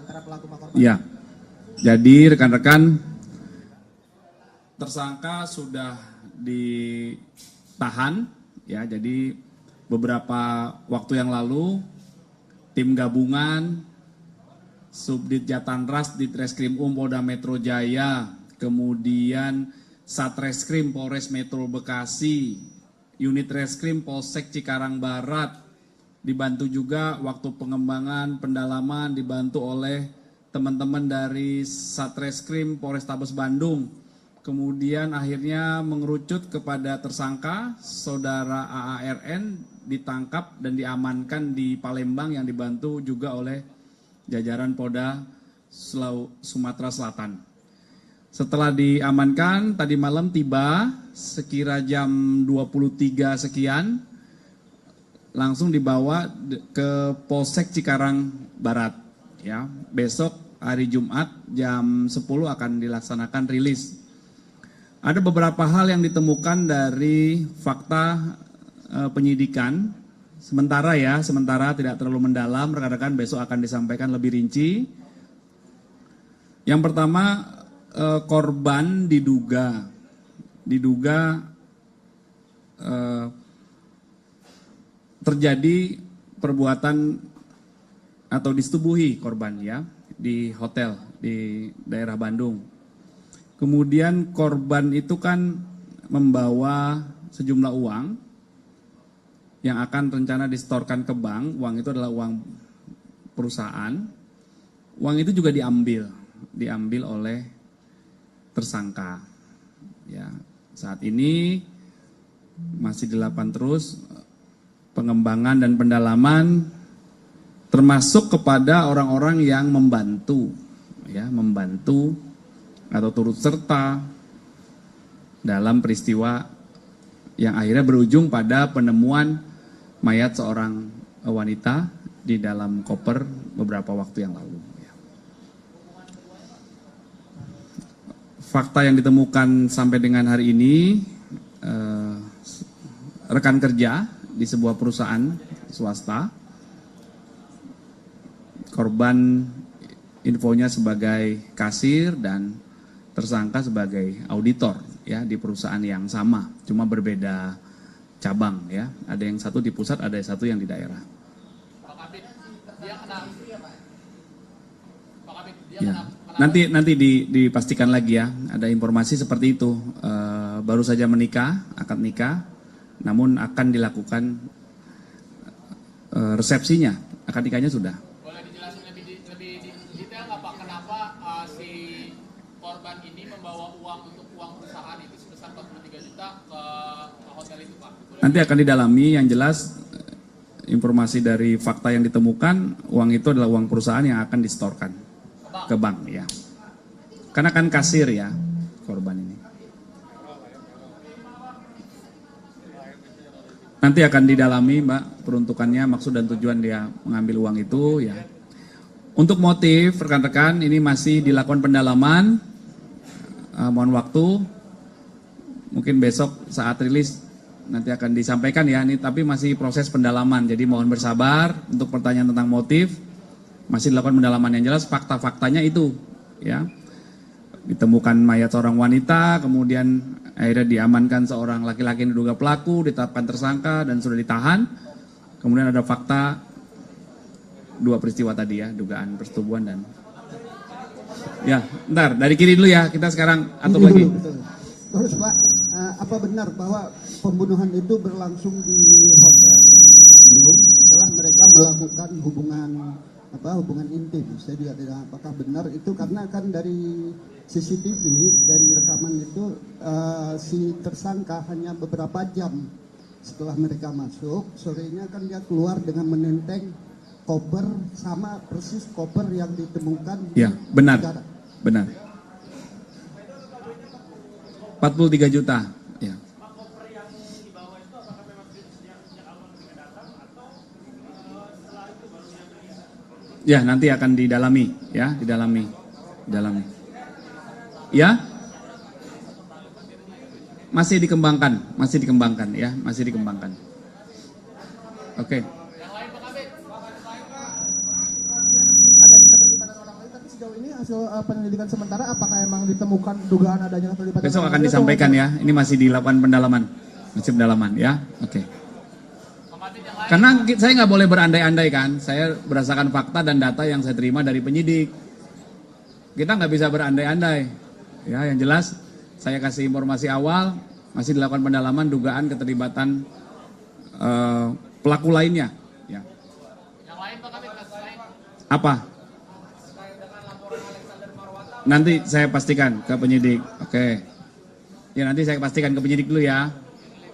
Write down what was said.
antara pelaku dan korban? Ya, jadi rekan-rekan, tersangka sudah ditahan, ya. Jadi beberapa waktu yang lalu tim gabungan Subdit Jatanras di Treskrim Polda Metro Jaya, kemudian Satreskrim Polres Metro Bekasi, Unit Reskrim Polsek Cikarang Barat, dibantu juga waktu pengembangan pendalaman dibantu oleh teman-teman dari Satreskrim Polrestabes Bandung. Kemudian akhirnya mengerucut kepada tersangka saudara AARN, ditangkap dan diamankan di Palembang yang dibantu juga oleh jajaran Polda Sumatera Selatan. Setelah diamankan, tadi malam tiba sekira jam 23 sekian, langsung dibawa ke Polsek Cikarang Barat. Ya, besok hari Jumat jam 10 akan dilaksanakan rilis. Ada beberapa hal yang ditemukan dari fakta penyidikan. Sementara tidak terlalu mendalam, rekan-rekan besok akan disampaikan lebih rinci. Yang pertama, korban diduga terjadi perbuatan atau disetubuhi korban, ya, di hotel di daerah Bandung. Kemudian korban itu kan membawa sejumlah uang yang akan rencana disetorkan ke bank. Uang itu adalah uang perusahaan. Uang itu juga diambil oleh tersangka. Ya, saat ini masih dilakukan terus pengembangan dan pendalaman, termasuk kepada orang-orang yang membantu atau turut serta dalam peristiwa yang akhirnya berujung pada penemuan mayat seorang wanita di dalam koper beberapa waktu yang lalu. Fakta yang ditemukan sampai dengan hari ini, rekan kerja di sebuah perusahaan swasta, korban infonya sebagai kasir dan tersangka sebagai auditor, ya, di perusahaan yang sama, cuma berbeda cabang, ya. Ada yang satu di pusat, ada yang satu yang di daerah. Ya. Nanti dipastikan lagi, ya. Ada informasi seperti itu. Baru saja menikah, akad nikah, namun akan dilakukan resepsinya. Akad nikahnya sudah. Boleh dijelasin lebih detail nggak Pak, kenapa si korban ini membawa uang untuk uang perusahaan itu sebesar 43 juta ke hotel itu, Pak? Nanti akan didalami. Yang jelas informasi dari fakta yang ditemukan, uang itu adalah uang perusahaan yang akan disetorkan ke bank, ya. Karena kan kasir, ya, korban ini. Nanti akan didalami, Mbak, peruntukannya, maksud dan tujuan dia mengambil uang itu, ya. Untuk motif, rekan-rekan, ini masih dilakukan pendalaman. Mohon waktu, mungkin besok saat rilis nanti akan disampaikan, ya. Ini tapi masih proses pendalaman, jadi mohon bersabar. Untuk pertanyaan tentang motif, masih dilakukan pendalaman. Yang jelas fakta-faktanya itu, ya. Ditemukan mayat seorang wanita, kemudian akhirnya diamankan seorang laki-laki yang diduga pelaku, ditetapkan tersangka dan sudah ditahan. Kemudian ada fakta 2 peristiwa tadi, ya, dugaan persetubuhan dan ya, bentar, dari kiri dulu, ya, kita sekarang atur lagi. Terus Pak, apa benar bahwa pembunuhan itu berlangsung di hotel yang di Bandung setelah mereka melakukan hubungan intim? Saya juga tidak, apakah benar itu, karena kan dari CCTV, dari rekaman itu si tersangka hanya beberapa jam setelah mereka masuk, sorenya kan dia keluar dengan menenteng koper sama persis koper yang ditemukan. Ya, benar. 43 juta, ya. Ya, nanti akan didalami, ya, didalami. Ya, masih dikembangkan, ya, masih dikembangkan. Oke. Adanya keterlibatan orang lain hasil penyelidikan sementara apakah emang ditemukan dugaan adanya keterlibatan? Besok akan disampaikan ya. Ini masih dilakukan pendalaman. Masih pendalaman ya. Oke. Karena saya nggak boleh berandai-andai kan. Saya berdasarkan fakta dan data yang saya terima dari penyidik. Kita nggak bisa berandai-andai. Ya, yang jelas saya kasih informasi awal. Masih dilakukan pendalaman dugaan keterlibatan pelaku lainnya. Ya. Yang lain Pak Kabit, kasus lain. Apa? Nanti saya pastikan ke penyidik. Oke. Ya nanti saya pastikan ke penyidik dulu ya.